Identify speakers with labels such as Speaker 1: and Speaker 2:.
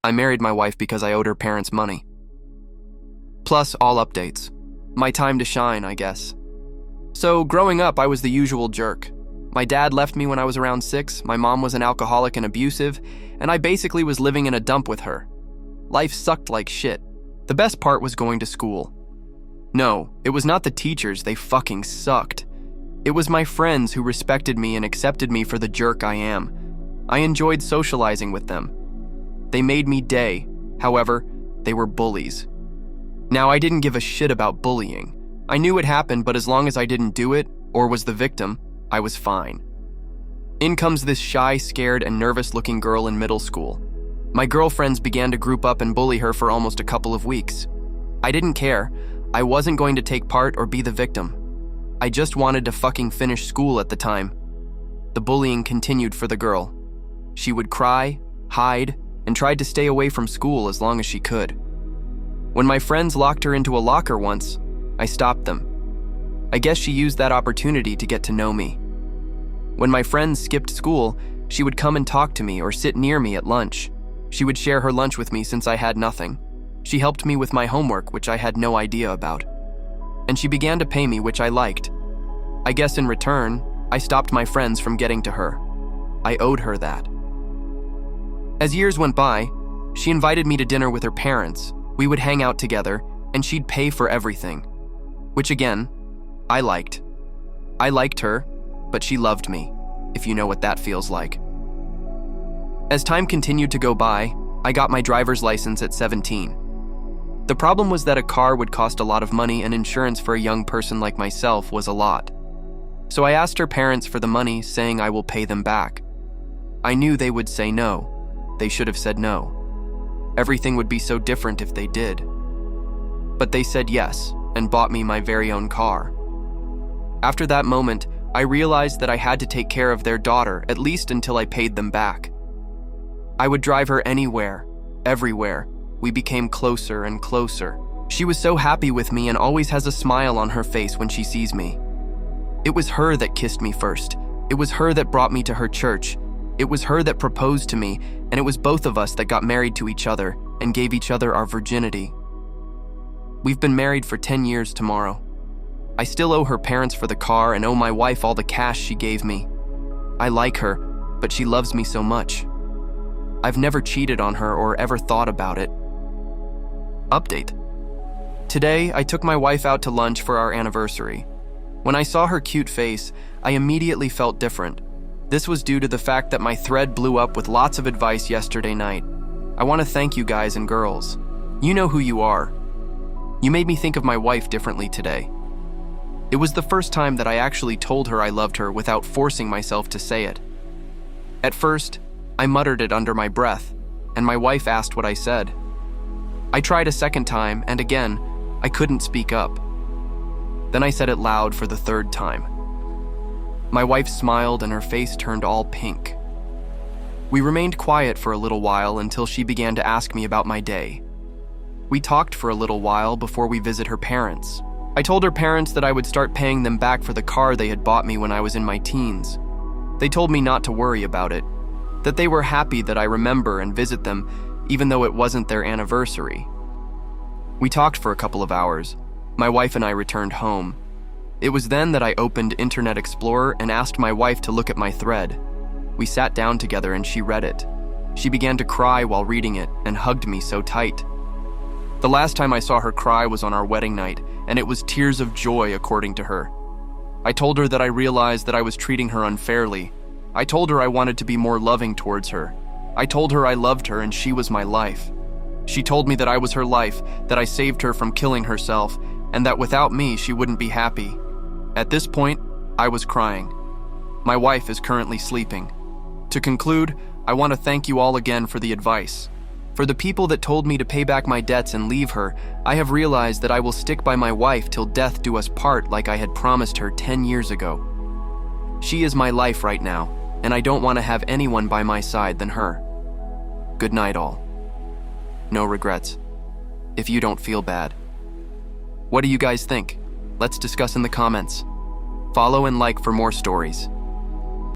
Speaker 1: I married my wife because I owed her parents money. Plus, all updates. My time to shine, I guess. So, growing up, I was the usual jerk. My dad left me when I was around 6, my mom was an alcoholic and abusive, and I basically was living in a dump with her. Life sucked like shit. The best part was going to school. No, it was not the teachers, they fucking sucked. It was my friends who respected me and accepted me for the jerk I am. I enjoyed socializing with them. They made me day. However, they were bullies. Now, I didn't give a shit about bullying. I knew it happened, but as long as I didn't do it, or was the victim, I was fine. In comes this shy, scared, and nervous-looking girl in middle school. My girlfriends began to group up and bully her for almost a couple of weeks. I didn't care. I wasn't going to take part or be the victim. I just wanted to fucking finish school at the time. The bullying continued for the girl. She would cry, hide, and tried to stay away from school as long as she could. When my friends locked her into a locker once, I stopped them. I guess she used that opportunity to get to know me. When my friends skipped school, she would come and talk to me or sit near me at lunch. She would share her lunch with me since I had nothing. She helped me with my homework, which I had no idea about. And she began to pay me, which I liked. I guess in return, I stopped my friends from getting to her. I owed her that. As years went by, she invited me to dinner with her parents. We would hang out together, and she'd pay for everything. Which again, I liked. I liked her, but she loved me, if you know what that feels like. As time continued to go by, I got my driver's license at 17. The problem was that a car would cost a lot of money and insurance for a young person like myself was a lot. So I asked her parents for the money, saying I will pay them back. I knew they would say no. They should have said no. Everything would be so different if they did. But they said yes and bought me my very own car. After that moment, I realized that I had to take care of their daughter, at least until I paid them back. I would drive her anywhere, everywhere. We became closer and closer. She was so happy with me and always has a smile on her face when she sees me. It was her that kissed me first. It was her that brought me to her church. It was her that proposed to me, and it was both of us that got married to each other and gave each other our virginity. We've been married for 10 years tomorrow. I still owe her parents for the car and owe my wife all the cash she gave me. I like her, but she loves me so much. I've never cheated on her or ever thought about it. Update. Today, I took my wife out to lunch for our anniversary. When I saw her cute face, I immediately felt different. This was due to the fact that my thread blew up with lots of advice yesterday night. I want to thank you guys and girls. You know who you are. You made me think of my wife differently today. It was the first time that I actually told her I loved her without forcing myself to say it. At first, I muttered it under my breath, and my wife asked what I said. I tried a second time, and again, I couldn't speak up. Then I said it loud for the third time. My wife smiled and her face turned all pink. We remained quiet for a little while until she began to ask me about my day. We talked for a little while before we visit her parents. I told her parents that I would start paying them back for the car they had bought me when I was in my teens. They told me not to worry about it, that they were happy that I remember and visit them even though it wasn't their anniversary. We talked for a couple of hours. My wife and I returned home. It was then that I opened Internet Explorer and asked my wife to look at my thread. We sat down together and she read it. She began to cry while reading it and hugged me so tight. The last time I saw her cry was on our wedding night, and it was tears of joy according to her. I told her that I realized that I was treating her unfairly. I told her I wanted to be more loving towards her. I told her I loved her and she was my life. She told me that I was her life, that I saved her from killing herself, and that without me she wouldn't be happy. At this point, I was crying. My wife is currently sleeping. To conclude, I want to thank you all again for the advice. For the people that told me to pay back my debts and leave her, I have realized that I will stick by my wife till death do us part like I had promised her 10 years ago. She is my life right now, and I don't want to have anyone by my side than her. Good night, all. No regrets. If you don't feel bad. What do you guys think? Let's discuss in the comments. Follow and like for more stories.